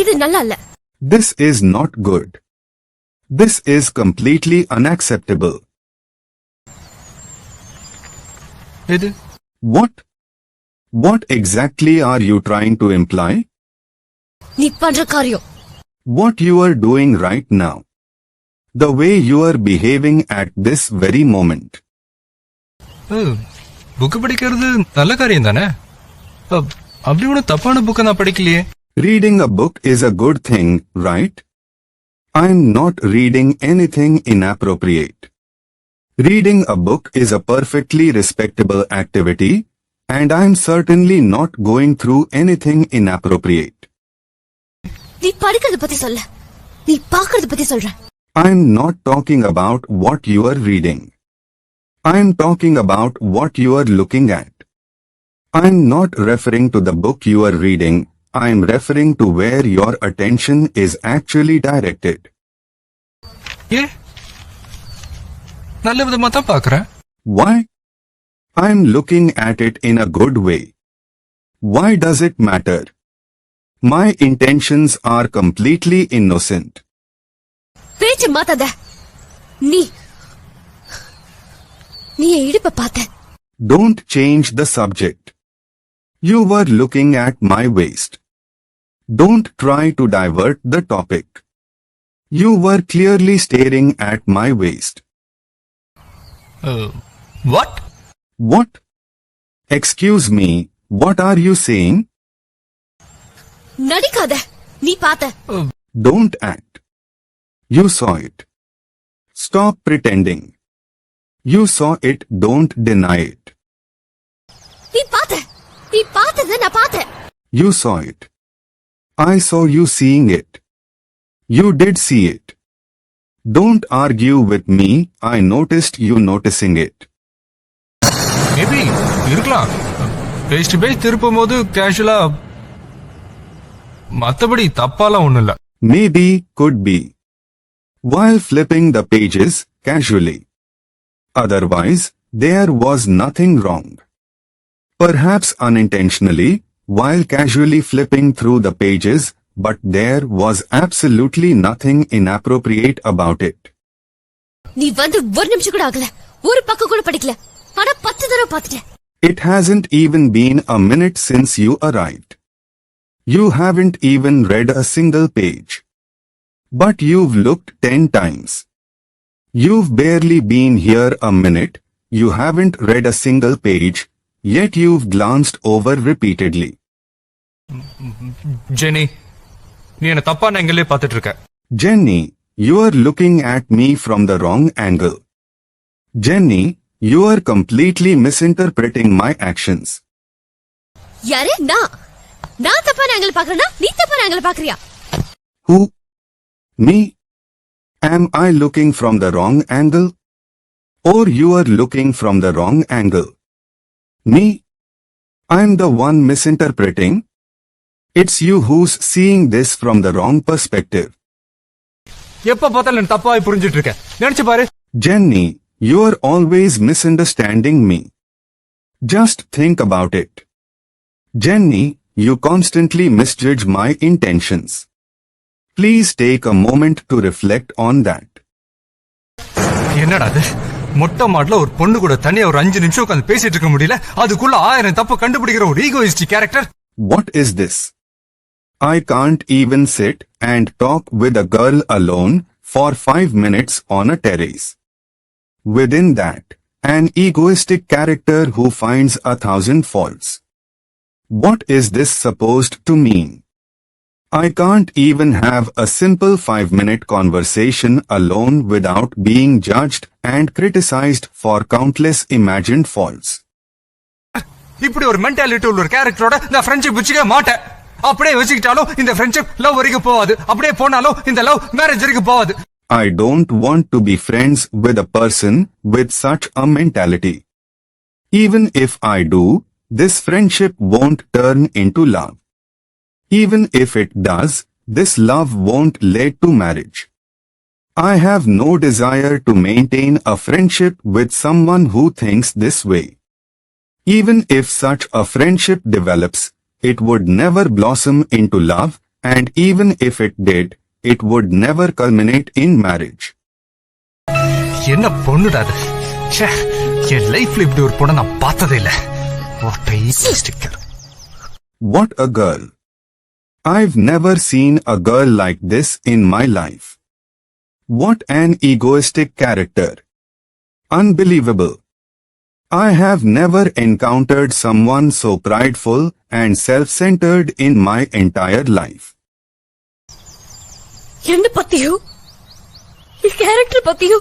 இது நல்லா இல்ல. This is not good. This is completely unacceptable. இது What exactly are you trying to imply? நீ பண்ற காரியம். What you are doing right now. The way you are behaving at this very moment. Book படிக்கிறது நல்ல காரியம் தானே? அப்படி ஒன்றும் தப்பான புக்கை நான் படிக்கலையே. Reading a book is a good thing, right? I'm not reading anything inappropriate. Reading a book is a perfectly respectable activity, and I'm certainly not going through anything inappropriate. நீ படிக்கிறது பத்தி சொல்ல. நீ பார்க்கிறது பத்தி சொல்ற. I'm not talking about what you are reading. I'm talking about what you are looking at. I'm not referring to the book you are reading. I'm referring to where your attention is actually directed. நல்ல விதமா தான் பார்க்கறேன். Why? I'm looking at it in a good way. Why does it matter? My intentions are completely innocent. பேச்சு மாத்தாத. நீ இடுப்ப பார்த்த. Don't change the subject. You were looking at my waist. Don't try to divert the topic. You were clearly staring at my waist. What? What? Excuse me, what are you saying? நடிக்காத. நீ பார்த்த. Don't act. You saw it. Stop pretending. You saw it, don't deny it. நீ பார்த்தத நான் பார்த்தேன். You saw it. I saw you seeing it. You did see it. Don't argue with me, I noticed you noticing it. Maybe இருக்கலாம். Paste paste திருப்பும் போது கேஷுவலா மத்தபடி தப்பாலாம் ஒண்ணும் இல்ல. Maybe, could be. While flipping the pages, casually. Otherwise, there was nothing wrong. Perhaps unintentionally, while casually flipping through the pages, but there was absolutely nothing inappropriate about it. நீ வந்து ஒரு நிமிஷம் கூட ஆகல. ஒரு பக்கம் கூட படிக்கல. ஆனா 10 தடவை பார்த்துட்டேன். It hasn't even been a minute since you arrived. You haven't even read a single page. But you've looked 10 times. You've barely been here a minute, you haven't read a single page, yet you've glanced over repeatedly. Jenny, நீ என்ன தப்பான ஆங்கிளே பார்த்துட்டு இருக்க. Jenny, you are looking at me from the wrong angle. Jenny, you are completely misinterpreting my actions. யாரே நான் தப்பான angle பார்க்கறேனா நீ தப்பான angle பார்க்கறியா? Who? Me? Am I looking from the wrong angle? Or you are looking from the wrong angle? Me? I'm the one misinterpreting? It's you who's seeing this from the wrong perspective. எப்ப பார்த்தாலும் தப்பாய் புரிஞ்சிட்டு இருக்க. நினைச்சு பாரு. Jenny, you are always misunderstanding me. Just think about it. Jenny, you constantly misjudge my intentions. Please take a moment to reflect on that. என்னடா இது? மொட்டை மாடல ஒரு பொண்ணு கூட தனியா ஒரு 5 நிமிஷம் உட்கார்ந்து பேசிட்டு இருக்க முடியல. அதுக்குள்ள 1000 தப்பு கண்டுபிடிக்கிற ஒரு egoistic character. What is this? I can't even sit and talk with a girl alone for 5 minutes on a terrace. Within that, an egoistic character who finds 1,000 faults. What is this supposed to mean? I can't even have a simple 5-minute conversation alone without being judged and criticized for countless imagined faults. இப்படி ஒரு mentality உள்ள ஒரு கேரக்டரோட நான் friendship வச்சுக்க மாட்டேன். அப்படியே வச்சுக்கிட்டாலும் இந்த ஃப்ரெண்ட்ஷிப் லவ் வரைக்கும் போகாது. அப்படியே போனாலும் இந்த லவ் மேரேஜ் வரைக்கும் போகாது. I don't want to be friends with a person with such a mentality. Even if I do, this friendship won't turn into love. Even if it does, this love won't lead to marriage. I have no desire to maintain a friendship with someone who thinks this way. Even if such a friendship develops, it would never blossom into love, And even if it did, it would never culminate in marriage. என்ன பொண்ணுடா அது? ச்சே, என் லைஃப்ல இப்படி ஒரு பொண்ணை நான் பார்த்ததே இல்ல. What a egoistic girl. What a girl. I've never seen a girl like this in my life. What an egoistic character. Unbelievable. I have never encountered someone so prideful and self-centered in my entire life. என்ன பத்தியோ என் character பத்தியோ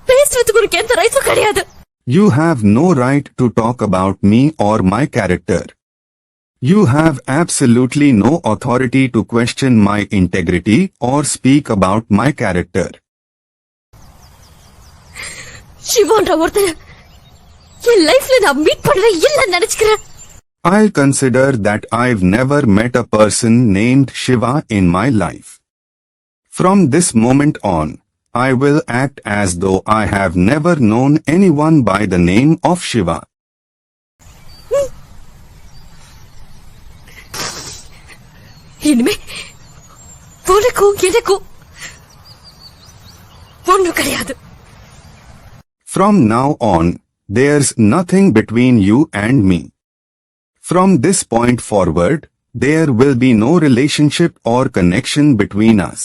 பேசுறதுக்கு உனக்கு எந்த ரைட்ஸும் கிடையாது. You have no right to talk about me or my character. You have absolutely no authority to question my integrity or speak about my character. சிவான்ற ஒருத்தர் என் லைஃப்ல நான் மீட் பண்ணவே இல்லைன்னு நினைச்சுக்கிறேன். I'll consider that I've never met a person named Shiva in my life. From this moment on, I will act as though I have never known anyone by the name of Shiva. இனிமே உனக்கும் எனக்கும் ஒண்ணும் கிடையாது. From now on, there's nothing between you and me. From this point forward, there will be no relationship or connection between us.